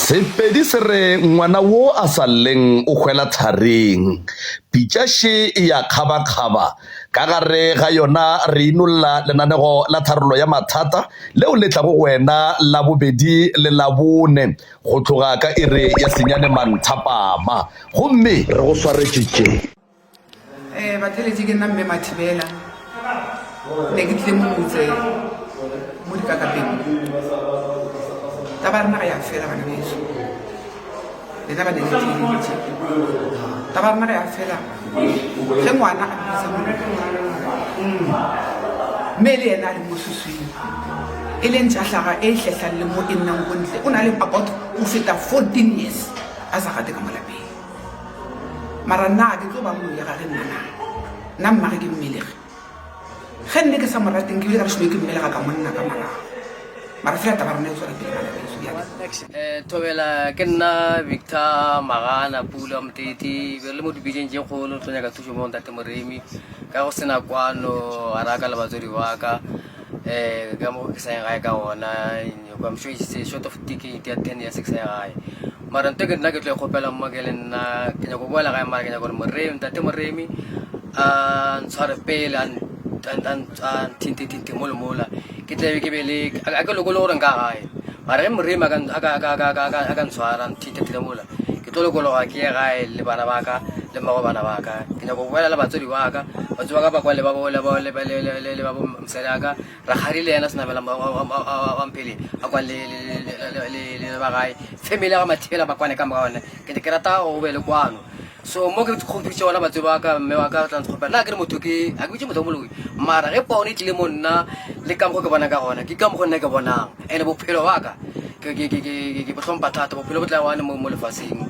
Sepedi se re ngwana wo a sa lleng o hwela thareng, pitšaše e ya kgaba-kgaba ka gare ga yona re inolla lenanego la tharollo ya mathata leo le tlago wena la bobedi le la bone go tloga ka ere ya senyane manthapama gomme re go swaretšitše batheletši ke nna mme Mathibela ne ke tlile motse mo dikakapeng taba rena ga ya fela bana beso lena ba ne le tleleditše taba rena ga ya fela ge ngwana a bisa mme le yena a le mo susweng e leng tšahlaga e hlehlang le mo e nnang bontle o na le about o feta 14 years a sa gate ka molapeng mara nna ke tlo ba moya ga ge nna mmage ke mmelege ge nne ke sa morateng ke bile ka re šome ke mmelega ka monna ka marago mara fela taba rena e tswela pele bana beso Thobela ke nna Victor Magana Pula Mteti be le mo dibijeng tše kgolo tlo nyaka thušo mo ntate Moremi ka go sena kwano a raka le batswadi ba ka ka mo ke sa yang gae ka ona I'm sure it's a short of ticket ya 10 years ke sa yang gae mara ntho ke nna ke tlo kgopela mo ke le nna ke nyako boela gae mara ke nyako gore Moremi ntate Moremi a ntshware pele a tinte mo le mola ke tlabe ke be le a ke lokolo gore nka gae mara ge Moremi a ka ntshwara tinte mola ke tlo lokologa ke ye gae le bana ba ka le mmago bana ba ka ke nyako boela le batswadi ba ka ba kwa le ba bo mosadi a ka ra kgarile yena senamela wampele a kwa le ba gae family ya ga Mathibela ba kwane ka moka one ke ne ke rata go be le kwano so mo ke kgopitše ona batswadi ba ka mme wa ka tla ntlhopela nna ke re motho ke a ke bitše motho o moloi mara ge pone e tlile mo nna le ka mokgo ke bona ka gona ke ka mokgo nna ke bonang and bophelo wa ka ke bo hlompha thata bophelo bo tla wane mo lefaseng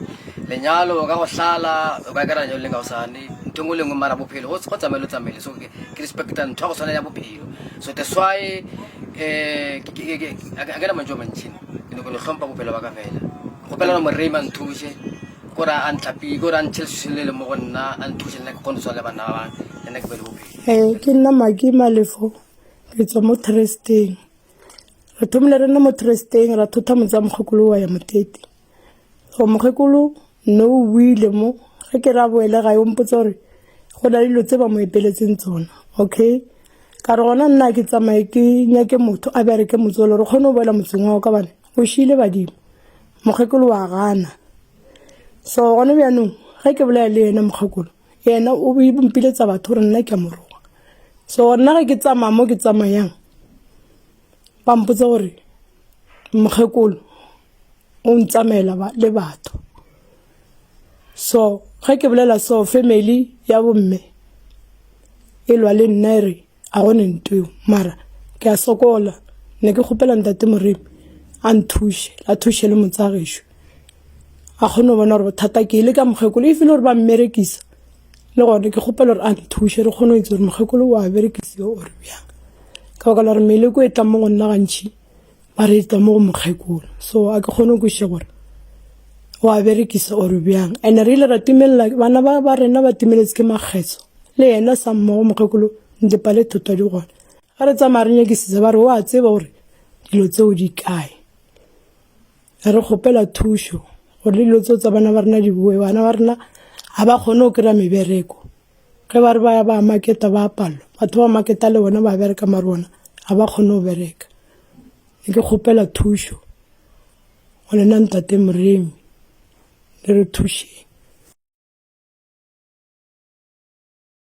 lenyalo ka go hlala o ka kera lenyalo le ka osane ntho ngwe le ngwe mara bophelo go tsamaile so ke respecta ntho go tshwana ya bophelo so that's why a kena mantšo mantšhini ke ne ko le hlompha bophelo ba ka fela gopela no Moremi a nthushe kora a ntlapi kora a ntšhelešhelele mo go nna a nthushe nna ke kgone tswa le bana ba bang le nna ke be le bophelo ke nna Maki Malefo ke tswa mo Tresteng re thomile re nna mo Tresteng ra thotha motsa mokgekolo wa ya Moteti go mokgekolo no wile mo ge ke ra boele ga yo mpotsa gore go na le dilo tse ba mo epeletseng tsona okay ka re gona nna ke tsamaye ke nyake motho a bereke motsolo re kgone go boela motseng wa ka bane o šile badimo mokgekolo wa gana so gone bjanong ge ke bolaya le yena mokgekolo yena o bompiletsa batho gore nna ke a moroga so nna ge ke tsamaya mo ke tsamayang ba mpotsa gore mokgekolo o ntsamela le batho so ge ke bolela so family ya bomme e lwa le nna re a gone ntweo mara ke a sokola ne ke kgopela ntate Moremi a nthushe a thushe le motsagesho a kgone bona gore bothata ke ile ka mokgekolo e file gore ba mmerekisa le gone ke kgopela gore a nthushe re kgone go itse gore mokgekolo wa berekisiwa ore bjang ka baka la gore meleko e tla mo go nna gantšhi ba re e tla mo go mokgekolo so a ke kgone go kweša gore wa berekisa ore bjang and re ile ra timelela bana ba rena ba timeletse ke makgetso le yena sa mmogo mokgekolo ntepa le thotwa di gona ga re tsamaya re nyakisitse ba re wa tseba gore dilo tseo di kae re kgopela thušo gore le dilo tseo tsa bana ba rena di bue bana ba rena ga ba kgone go kry-a mebereko ge ba re ba maketa ba palelwa batho ba maketa le bona ba bereka mare bona ga ba kgone go bereka ne ke kgopela thušo go lena ntate Moremi le re thušeng